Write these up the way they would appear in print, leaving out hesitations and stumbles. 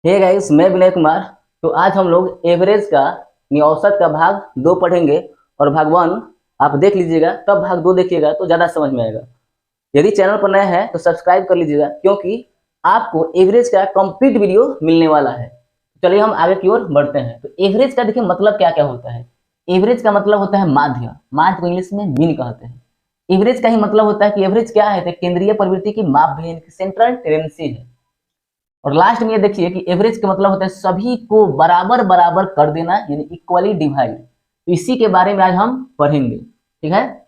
Hey guys, मैं विनय कुमार। तो आज हम लोग एवरेज का यानी औसत का भाग 2 पढ़ेंगे। और भाग 1 आप देख लीजिएगा, तब भाग 2 देखिएगा तो ज़्यादा समझ में आएगा। यदि चैनल पर नया है तो सब्सक्राइब कर लीजिएगा, क्योंकि आपको एवरेज का कंप्लीट वीडियो मिलने वाला है। चलिए हम आगे की ओर बढ़ते हैं। तो एवरेज का देखिए मतलब क्या क्या होता है। एवरेज का मतलब होता है माध्य। माध्य को इंग्लिश में मीन कहते हैं। एवरेज का ही मतलब होता है कि एवरेज क्या है, तो केंद्रीय प्रवृत्ति की मापदंड सेंट्रल टेंडेंसी है। और लास्ट में ये देखिए कि एवरेज का मतलब होता है सभी को बराबर बराबर कर देना, यानी इक्वली डिवाइड। तो इसी के बारे में आज हम पढ़ेंगे, ठीक है।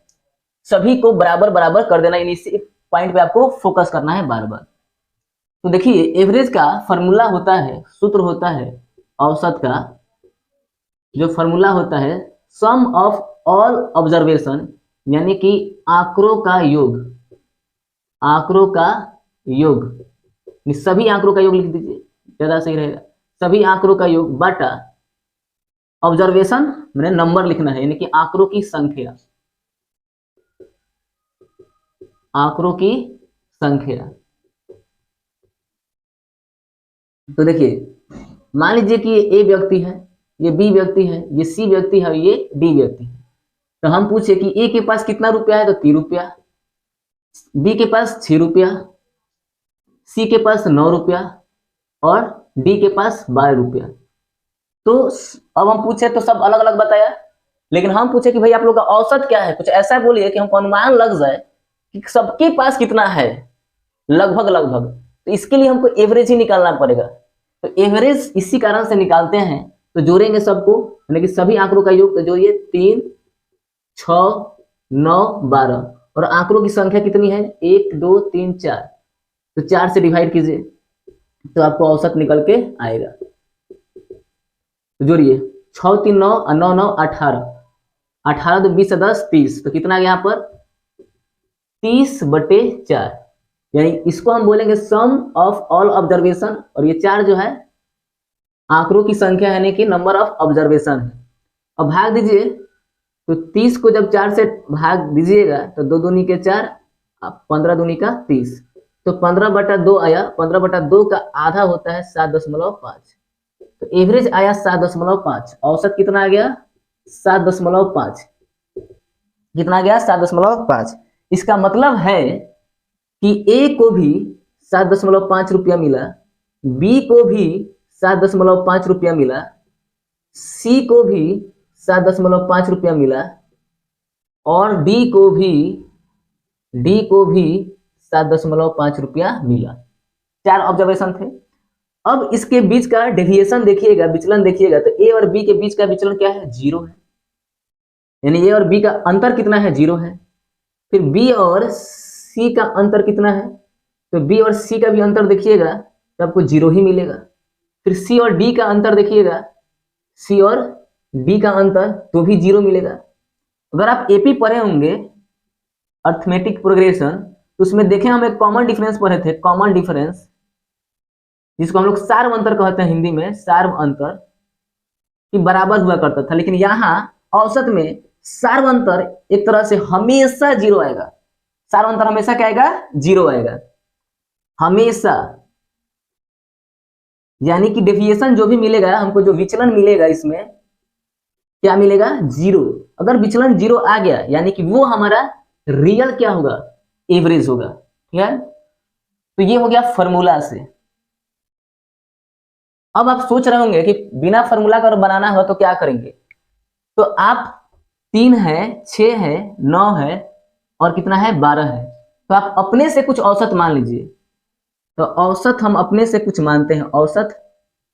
सभी को बराबर बराबर कर देना, यानी इसी पॉइंट पे आपको फोकस करना है बार बार। तो देखिए एवरेज का फॉर्मूला होता है, सूत्र होता है औसत का। जो फॉर्मूला होता है सम ऑफ ऑल ऑब्जर्वेशन, यानी कि आंकड़ों का योग। आंकड़ों का योग, सभी आंकड़ों का योग लिख दीजिए, ज्यादा सही रहेगा। सभी आंकड़ों का योग बटा ऑब्जर्वेशन, मैंने नंबर लिखना है, यानी कि आंकड़ों की संख्या। आंकड़ों की संख्या। तो देखिए मान लीजिए कि ये ए व्यक्ति है, ये बी व्यक्ति है, ये सी व्यक्ति है, ये डी व्यक्ति है। तो हम पूछे कि ए के पास कितना रुपया है, तो 3 रुपया। बी के पास 6 रुपया, सी के पास 9 रुपया और डी के पास 12 रुपया। तो अब हम पूछे तो सब अलग अलग बताया, लेकिन हम पूछे कि भाई आप लोग का औसत क्या है। कुछ ऐसा बोलिए कि हमको अनुमान लग जाए कि सबके पास कितना है, लगभग लगभग। तो इसके लिए हमको एवरेज ही निकालना पड़ेगा। तो एवरेज इसी कारण से निकालते हैं। तो जोड़ेंगे सबको, यानी कि सभी आंकड़ों का योग। तो जोड़िए 3, 6, 9, 12। और आंकड़ों की संख्या कितनी है, 1, 2, 3, 4। तो 4 से डिवाइड कीजिए तो आपको औसत निकल के आएगा। तो जोड़िए 6, 3, 9 और 9, 9, 18। 18 तो 20 10 30। तो कितना यहाँ पर 30/4। यानी इसको हम बोलेंगे सम ऑफ ऑल ऑब्जर्वेशन। और ये 4 जो है आंकड़ों की संख्या, यानी कि नंबर ऑफ ऑब्जर्वेशन है। अब भाग दीजिए, तो 30 को जब 4 से भाग दीजिएगा तो 2 दूनी के 4, 15 दूनी का 30। तो 15/2 आया। 15/2 का आधा होता है 7.5। तो एवरेज आया 7.5। औसत कितना आ गया, 7.5। कितना गया, 7.5। इसका मतलब है कि ए को भी 7.5 रुपया मिला, बी को भी 7.5 रुपया मिला, सी को भी 7.5 रुपया मिला और डी को भी 7.5 रुपया मिला। 4 ऑब्जर्वेशन थे। अब इसके बीच का डेविएशन देखिएगा, विचलन देखिएगा। तो ए और बी के बीच का विचलन क्या है, 0 है। यानी ए और बी का अंतर कितना है, 0 है। फिर बी और सी का अंतर कितना है, तो बी और सी का भी अंतर देखिएगा तो आपको 0 ही मिलेगा। फिर सी और डी का अंतर देखिएगा, सी और डी का अंतर तो भी 0 मिलेगा। अगर आप एपी पढ़े होंगे, अर्थमेटिक प्रोग्रेशन, तो उसमें देखें हम एक कॉमन डिफरेंस पढ़े थे। कॉमन डिफरेंस, जिसको हम लोग सार्व अंतर कहते हैं हिंदी में, सार्व अंतर की बराबर हुआ करता था। लेकिन यहाँ औसत में सार्व अंतर एक तरह से हमेशा 0 आएगा। सार्व अंतर हमेशा क्या आएगा, 0 आएगा हमेशा। यानी कि डेविएशन जो भी मिलेगा हमको, जो विचलन मिलेगा इसमें क्या मिलेगा, 0। अगर विचलन 0 आ गया यानी कि वो हमारा रियल क्या होगा, एवरेज होगा, ठीक है। तो ये हो गया फॉर्मूला से। अब आप सोच रहे होंगे कि बिना फॉर्मूला का बनाना हो तो क्या करेंगे। तो आप 3 है, 6 है, 9 है और कितना है, 12 है। तो आप अपने से कुछ औसत मान लीजिए। तो औसत हम अपने से कुछ मानते हैं। औसत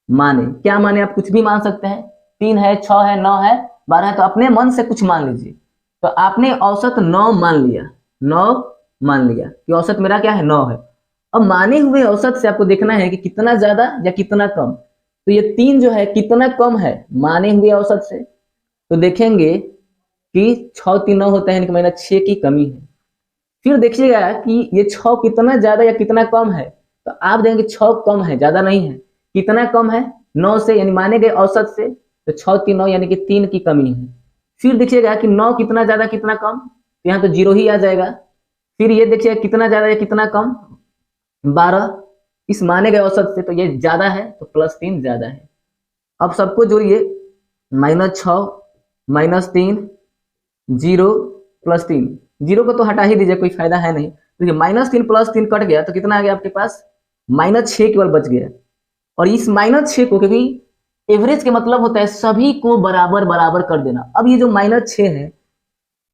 माने, क्या माने, आप कुछ भी मान सकते हैं। 3 है, 6 है, 9 है, 12 है। तो अपने मन से कुछ मान लीजिए। तो आपने औसत 9 मान लिया। 9 मान लिया कि औसत मेरा क्या है, 9 है। अब माने हुए औसत से आपको देखना है कि कितना ज्यादा या कितना कम। तो ये 3 जो है कितना कम है माने हुए औसत से। तो देखेंगे कि 6, 3, 9 होता है, यानी कि मेरा 6 की कमी है। फिर देखिएगा कि ये 6 कितना ज्यादा या कितना कम है। तो आप देखेंगे 6 कम है, ज्यादा नहीं है। कितना कम है, 9 से, यानी माने गए औसत से। तो 6, 3, 9 यानी कि 3 की कमी है। फिर देखिएगा कि 9 कितना ज्यादा कितना कम, तो यहाँ तो 0 ही आ जाएगा। फिर ये देखिए कितना ज्यादा या कितना कम, 12। इस माने गए औसत से, तो ये ज्यादा है तो +3 ज्यादा है। अब सबको जोड़िए, -6 -3 0 +3, 0 को तो हटा ही दीजिए, कोई फायदा है नहीं। देखिए -3 +3 कट गया तो कितना आ गया आपके पास, -6 केवल बच गया। और इस -6 को, क्योंकि एवरेज के मतलब होता है सभी को बराबर बराबर कर देना। अब ये जो -6 है,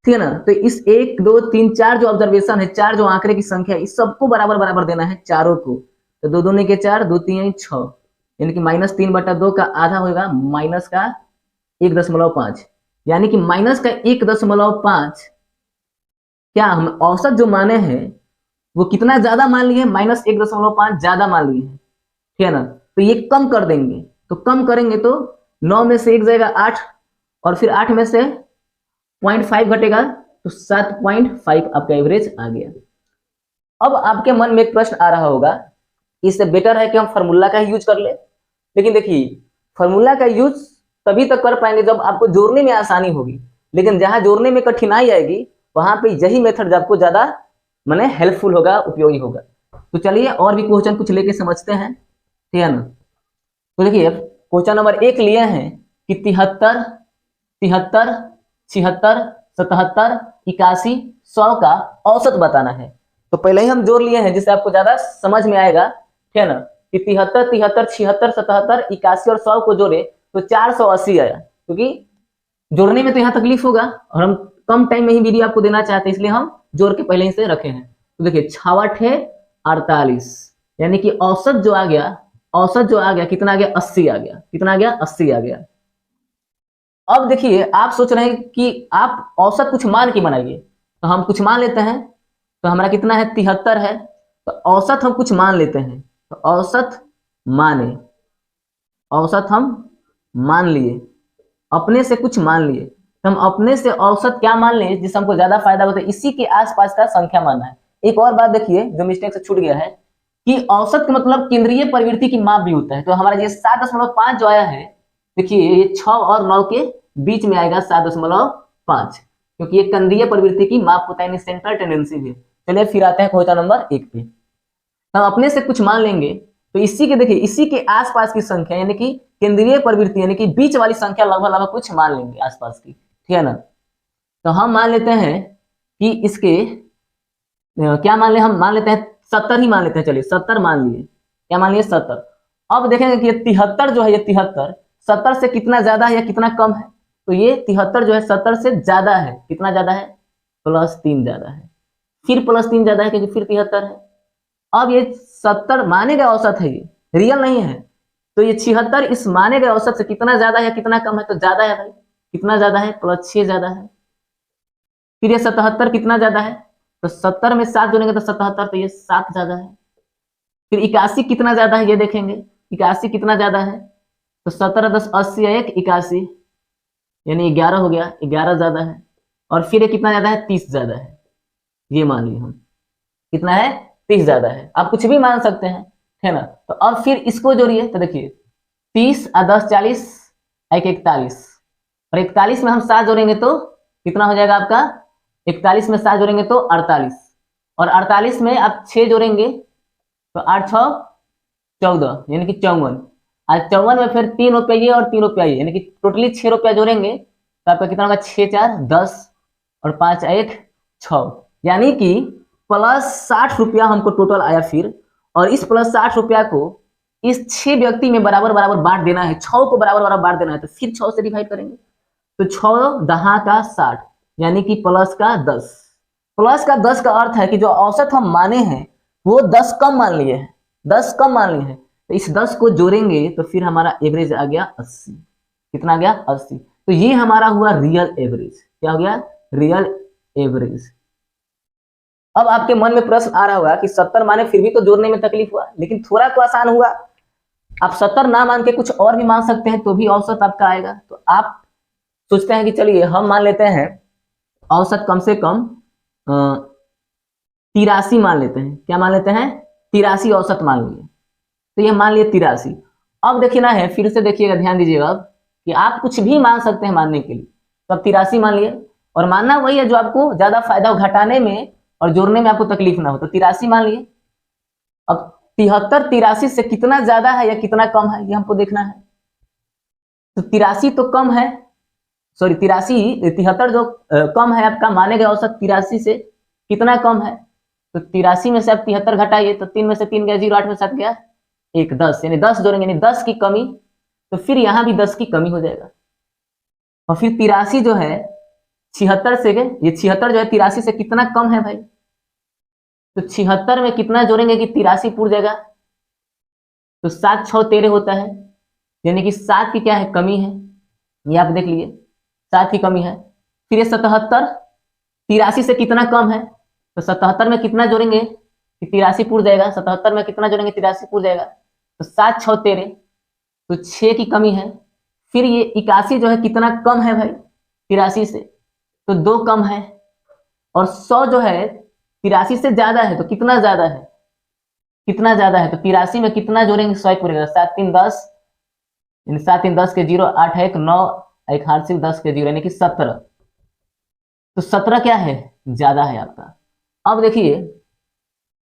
ठीक है ना, तो इस 1 2 3 4 जो ऑब्जर्वेशन है, 4 जो आंकड़े की संख्या है, इस सबको बराबर बराबर देना है, चारों को। तो 2 दूनी के 4, 2 3 6, यानी कि -3/2 का आधा होगा माइनस का 1.5, यानी कि माइनस का 1.5 क्या हम औसत जो माने हैं वो कितना ज्यादा मान लिए, -1.5 ज्यादा मान लिए हैं, ठीक है ना। तो ये कम कर देंगे, तो कम करेंगे तो 9 में से 1 जाएगा 8, और फिर 8 में से 0.5 घटेगा तो 7.5 आपका एवरेज आ गया। अब आपके मन में एक प्रश्न आ रहा होगा, इससे बेटर है कि हम फार्मूला का ही यूज कर ले। लेकिन देखिए, फार्मूला का यूज तभी तक कर पाएंगे जब आपको जोड़ने में आसानी होगी, लेकिन जहां जोड़ने में कठिनाई आएगी वहां पे यही मेथड आपको ज्यादा माने हेल्पफुल होगा, उपयोगी होगा। तो चलिए और भी क्वेश्चन कुछ लेके समझते हैं, ठीक है ना। तो देखिए क्वेश्चन नंबर 1 लिए हैं कि 73 73 76 77 81 100 का औसत बताना है। तो पहले ही हम जोड़ लिए हैं जिससे आपको ज्यादा समझ में आएगा, ठीक है ना, कि 73 73 76 77 81 और 100 को जोड़े तो 480 आया। क्योंकि जोड़ने में तो यहाँ तकलीफ होगा और हम कम टाइम में ही वीडियो आपको देना चाहते हैं, इसलिए हम जोड़ के पहले ही से रखे हैं। तो देखिए 6 है 48, यानी कि औसत जो आ गया, औसत जो आ गया कितना आ गया, 80 आ गया। कितना आ गया, 80 आ गया। अब देखिए आप सोच रहे हैं कि आप औसत कुछ मान के बनाइए, तो हम कुछ मान लेते हैं। तो हमारा कितना है, 73 है, तो औसत हम कुछ मान लेते हैं। तो औसत माने, औसत हम मान लिए, अपने से कुछ मान लिए, तो हम अपने से औसत क्या मान लें जिससे हमको ज्यादा फायदा होता है, इसी के आसपास का संख्या मानना है। एक और बात देखिए जो मिस्टेक से छूट गया है, कि औसत का मतलब केंद्रीय प्रवृत्ति की माप भी होता है। तो हमारा ये 7.5 जो आया है, देखिए ये 6 और 9 के बीच में आएगा 7.5, क्योंकि ये केंद्रीय प्रवृत्ति की माप होता है, सेंट्रल टेंडेंसी भी। चलिए फिर आते हैं क्वेश्चन नंबर 1 पे। हम अपने से कुछ मान लेंगे, तो इसी के देखिए इसी के आसपास की संख्या यानी कि केंद्रीय प्रवृत्ति यानी कि बीच वाली संख्या लगभग लगभग कुछ मान लेंगे आसपास की, ठीक है ना। तो हम मान लेते हैं कि इसके क्या मान ले, हम मान लेते हैं 70 ही मान लेते हैं। चलिए 70 मान लिए, क्या मान लिए, 70। अब देखेंगे कि ये 73 जो है, ये 73 70 से कितना ज्यादा है या कितना कम है। तो ये 73 जो है 70 से ज्यादा है। कितना ज्यादा है, +3 ज्यादा है। फिर +3 ज्यादा है क्योंकि फिर 73 है। अब ये 70 माने गए औसत है, ये रियल नहीं है। तो ये 76 इस माने गए औसत से कितना ज्यादा है कितना कम है, तो ज्यादा है भाई। कितना ज्यादा है, +6 ज्यादा है। फिर ये 77 कितना ज्यादा है, तो 70 में 7 जोड़ेंगे तो 77, तो ये 7 ज्यादा है। फिर 81 कितना ज्यादा है ये देखेंगे, 81 कितना ज्यादा है, तो 17 10 80 1 81, यानी 11 हो गया, 11 ज्यादा है। और फिर ये कितना ज्यादा है, 30 ज्यादा है। ये मान लिया हम, कितना है, 30 ज्यादा है। आप कुछ भी मान सकते हैं, है ना। तो अब फिर इसको जोड़िए, तो देखिए 30 और 10 40 1 41, और 41 में हम 7 जोड़ेंगे तो कितना हो जाएगा आपका, 41 में 7 जोड़ेंगे तो 48, और 48 में आप 6 जोड़ेंगे तो 8 6 14, यानी कि 54। आज 54 में फिर 3 रुपया ये और 3 रुपया ये, यानी कि टोटली 6 रुपया जोड़ेंगे तो आपका कितना होगा, 6 4 10 और 5 1 6, यानी कि +60 रुपया हमको टोटल आया फिर। और इस +60 रुपया को इस 6 व्यक्ति में बराबर बराबर बांट देना है, 6 को बराबर बराबर बांट देना है। तो फिर 6 से डिवाइड करेंगे तो 6 10 का 60, यानी कि प्लस का 10। प्लस का 10 का अर्थ है कि जो औसत हम माने हैं वो 10 कम मान लिए हैं, 10 कम मान लिए हैं। तो इस 10 को जोड़ेंगे तो फिर हमारा एवरेज आ गया 80। कितना आ गया, 80। तो ये हमारा हुआ रियल एवरेज। क्या हो गया, रियल एवरेज। अब आपके मन में प्रश्न आ रहा होगा कि 70 माने फिर भी तो जोड़ने में तकलीफ हुआ, लेकिन थोड़ा तो आसान हुआ। आप 70 ना मान के कुछ और भी मान सकते हैं तो भी औसत आपका आएगा। तो आप सोचते हैं कि चलिए हम मान लेते हैं औसत कम से कम 83 मान लेते हैं। क्या मान लेते हैं, 83 औसत मान लिए। तो ये मान लिए 83। अब देखिए ना है, फिर से देखिएगा, ध्यान दीजिएगा अब कि आप कुछ भी मान सकते हैं मानने के लिए। तो अब 83 मान लिए, और मानना वही है जो आपको ज्यादा फायदा हो, घटाने में और जोड़ने में आपको तकलीफ ना हो। तो 83 मान लिए। अब 73 83 से कितना ज्यादा है या कितना कम है, ये हमको देखना है। तो 83 तो कम है, सॉरी 83 73 जो कम है आपका माने गए औसत 83 से कितना कम है। तो 83 में से आप 73 घटाइए तो 3 में से 3 गया 0, 8 में 7 गया 1, 10 यानी 10 जोड़ेंगे यानी 10 की कमी। तो फिर यहाँ भी 10 की कमी हो जाएगा। और फिर 83 जो है 76 से, ये 76 जो है 83 से कितना कम है भाई। तो 76 में कितना जोड़ेंगे कि 83 पूर जाएगा। तो 7 6 13 होता है, यानी कि 7 की क्या है कमी है, ये आप देख लीजिए 7 की कमी है। फिर ये 77 83 से कितना कम है। तो 77 में कितना जोड़ेंगे कि 83 पूर जाएगा। 77 में कितना जोड़ेंगे 83 पूर जाएगा। तो 7 6 13, तो 6 की कमी है। फिर ये 81 जो है कितना कम है भाई 83 से, तो 2 कम है। और 100 जो है 83 से ज्यादा है, तो कितना ज्यादा है, कितना ज्यादा है। तो 83 में कितना जोड़ेंगे 100 पूरेगा। 7 3 10, 7 3 10 के 0, 8 1 9, 1 हार्सिल 10 के 0 यानी कि 17। तो 17 क्या है ज्यादा है आपका। अब देखिए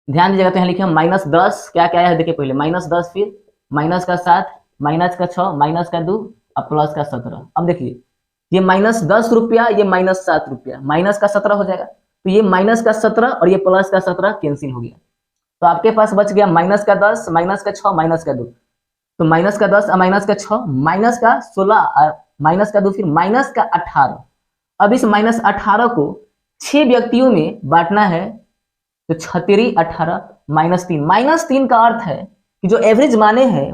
ध्यान दीजिएगा, तो यहाँ लिखे हम -10 क्या क्या है देखिए पहले -10, फिर माइनस का 7, माइनस का 6, माइनस का 2 और प्लस का 17। अब देखिए ये -10 रुपया, ये -7 रुपया, माइनस का 17 हो जाएगा। तो ये माइनस का 17 और ये प्लस का 17 कैंसिल हो गया। तो आपके पास बच गया माइनस का 10, माइनस का 6, माइनस का 2। तो माइनस का 10 और माइनस का 6, माइनस का 16 और माइनस का 2, फिर माइनस का 18। अब इस -18 को 6 व्यक्तियों में बांटना है। तो 6 18 -3, -3 का अर्थ है कि जो एवरेज माने हैं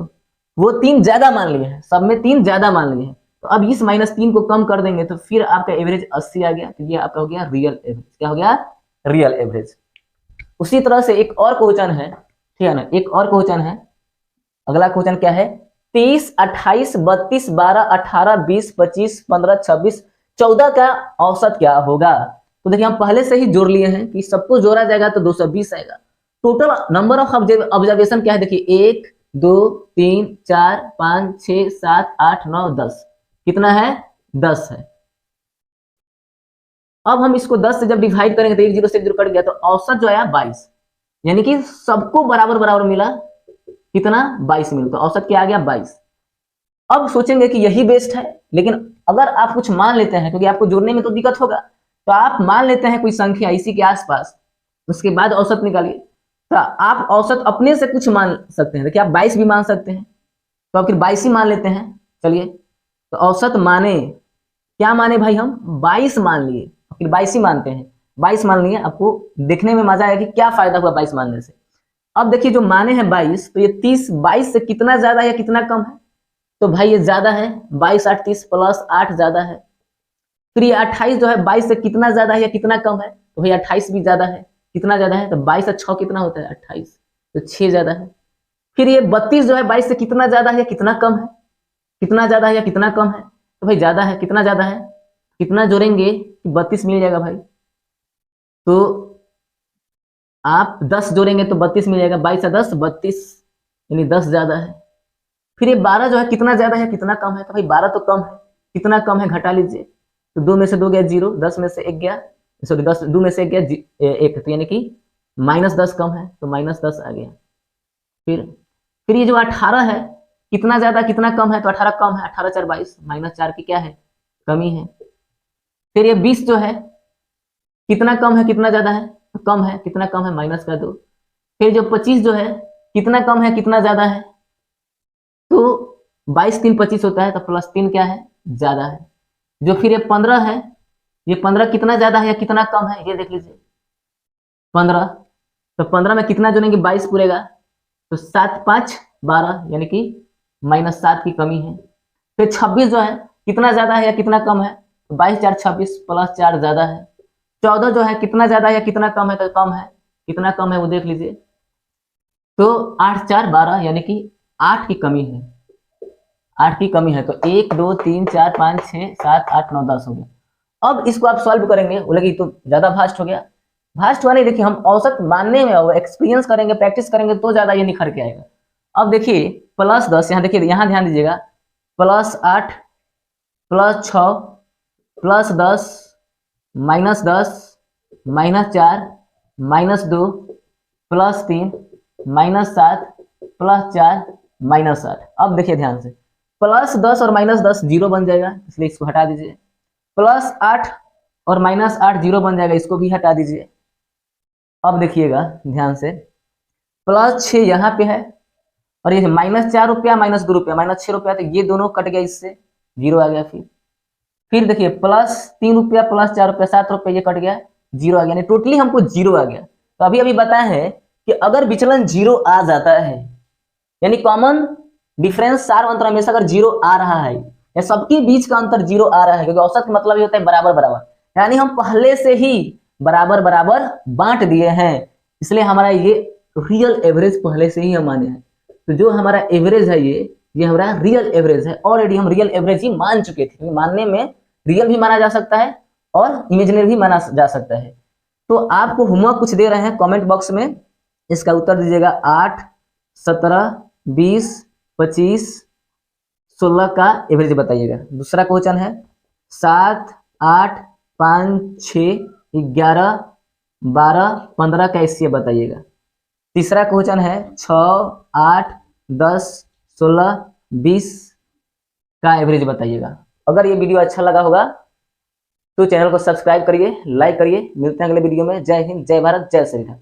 वो 3 ज्यादा मान लिए हैं, सब में 3 ज्यादा मान लिए हैं। तो अब इस -3 को कम कर देंगे तो फिर आपका एवरेज 80 आ गया। तो ये आपका हो गया रियल एवरेज। क्या हो गया रियल एवरेज। उसी तरह से एक और क्वेश्चन है, ठीक है ना, एक और क्वेश्चन है। अगला क्वेश्चन क्या है, 23 28 32 12 18 20 25 15 26 14 का औसत क्या होगा। तो देखिए हम पहले से ही जोड़ लिए हैं कि सबको जोड़ा जाएगा तो 220 आएगा। टोटल नंबर ऑफ ऑब्जर्वेशन क्या है देखिए 1 2 3 4 5 6 7 8 9 10, कितना है 10 है। अब हम इसको 10 से जब डिवाइड करेंगे तो 1 0 से 1 0 कट गया, तो औसत जो आया 22, यानी कि सबको बराबर बराबर मिला, कितना 22 मिला। तो औसत क्या आ गया 22। अब सोचेंगे कि यही बेस्ट है, लेकिन अगर आप कुछ मान लेते हैं, क्योंकि आपको जोड़ने में तो दिक्कत होगा, तो आप मान लेते हैं कोई संख्या इसी के आसपास, उसके बाद औसत निकालिए। तो आप औसत अपने से कुछ मान सकते हैं, देखिए आप 22 भी मान सकते हैं, तो आप फिर 22 ही मान लेते हैं। चलिए तो औसत माने, क्या माने भाई हम 22 मान लिए, फिर 22 ही मानते हैं। 22 मान लिए, आपको देखने में मजा आया कि क्या फायदा हुआ 22 मानने से। अब देखिए जो माने हैं 22, तो ये 30 22 से कितना ज्यादा है या कितना कम है। तो भाई ये ज्यादा है, 22 8 30 प्लस 8 ज्यादा है। फिर ये 28 जो है 22 से कितना ज्यादा है या कितना कम है। तो भाई 28 भी ज्यादा है, कितना ज्यादा है, तो 22 और 6 कितना होता है 28, तो 6 ज्यादा है। फिर ये 32 जो है 22 से कितना ज्यादा है या कितना कम है, कितना ज्यादा है या कितना कम है। तो भाई ज्यादा है, कितना ज्यादा है, कितना जोड़ेंगे कि 32 मिल जाएगा भाई। तो आप 10 जोड़ेंगे तो 32 मिल जाएगा, 22 से 10 32, यानी 10 ज्यादा है। फिर ये 12 जो है कितना ज्यादा है कितना कम है। तो भाई 12 तो कम है, कितना कम है घटा लीजिए। तो 2 में से 2 गया 0, 10 में से 1 गया, सॉरी 10 2 में से 1 गया 1, तो यानी कि -10 कम है, तो -10 आ गया। फिर ये जो 18 है कितना ज्यादा कितना कम है, तो 18 कम है, 18 4 22, -4 की क्या है कमी है। फिर ये 20 जो है कितना कम है कितना ज्यादा है, तो कम है, कितना कम है -2। फिर जो 25 जो है कितना कम है कितना ज्यादा है, तो 22 3 25 होता है, तो +3 क्या है ज्यादा है। जो फिर ये 15 है, ये 15 कितना ज्यादा है या कितना कम है, ये देख लीजिए 15। तो 15 में कितना जोड़ेंगे 22 पूरेगा, तो 7 5 12, यानी कि -7 की कमी है। फिर 26 जो है कितना ज्यादा है या कितना कम है, तो 22 4 26 +4 ज्यादा है। 14 जो है कितना ज्यादा है या कितना कम है, तो कम है, कितना कम है वो देख लीजिए। तो 8 4 12, यानी कि 8 की कमी है, 8 की कमी है। तो 1 2 3 4 5 6 7 8 9 10 हो गया। अब इसको आप सॉल्व करेंगे, बोलेगी तो ज्यादा फास्ट हो गया। फास्ट हुआ नहीं, देखिए हम औसत मानने में एक्सपीरियंस करेंगे प्रैक्टिस करेंगे तो ज्यादा ये निखर के आएगा। अब देखिए +10, यहाँ देखिए यहाँ ध्यान दीजिएगा, +8 +6 +10 -10 -4 -2 +3 -7 +4 -8। अब देखिए ध्यान से, +10 और -10 जीरो बन जाएगा, इसलिए इसको हटा दीजिए। +8 और -8 जीरो बन जाएगा, इसको भी हटा दीजिए। अब देखिएगा ध्यान से, +6 यहाँ पे है और ये -4 रुपया -2 रुपया -6 रुपया, तो ये दोनों कट गया, इससे जीरो आ गया। फिर देखिए +3 रुपया +4 रुपया 7 रुपया, ये कट गया, जीरो आ गया, यानी टोटली हमको जीरो आ गया। तो अभी अभी बताए हैं कि अगर विचलन जीरो आ जाता है, यानी कॉमन डिफरेंस सार अंतर हमेशा अगर जीरो आ रहा है या सबके बीच का अंतर जीरो आ रहा है, क्योंकि औसत का मतलब ये होता है बराबर बराबर, यानी हम पहले से ही बराबर बराबर बांट दिए हैं, इसलिए हमारा ये रियल एवरेज पहले से ही हम माने हैं। तो जो हमारा एवरेज है ये हमारा रियल एवरेज है, ऑलरेडी हम रियल एवरेज ही मान चुके थे। मानने में रियल भी माना जा सकता है और इमेजिनरी भी माना जा सकता है। तो आपको होमवर्क कुछ दे रहे हैं, कमेंट बॉक्स में इसका उत्तर दीजिएगा। 8, 17, 20, 25, 16 का एवरेज बताइएगा। दूसरा क्वेश्चन है 7, 8, 5, 6, 11, 12, 15 का एचसीएफ बताइएगा। तीसरा क्वेश्चन है 6, 8, 10, 16, 20 का एवरेज बताइएगा। अगर ये वीडियो अच्छा लगा होगा तो चैनल को सब्सक्राइब करिए, लाइक करिए। मिलते हैं अगले वीडियो में। जय हिंद, जय भारत, जय श्री राम।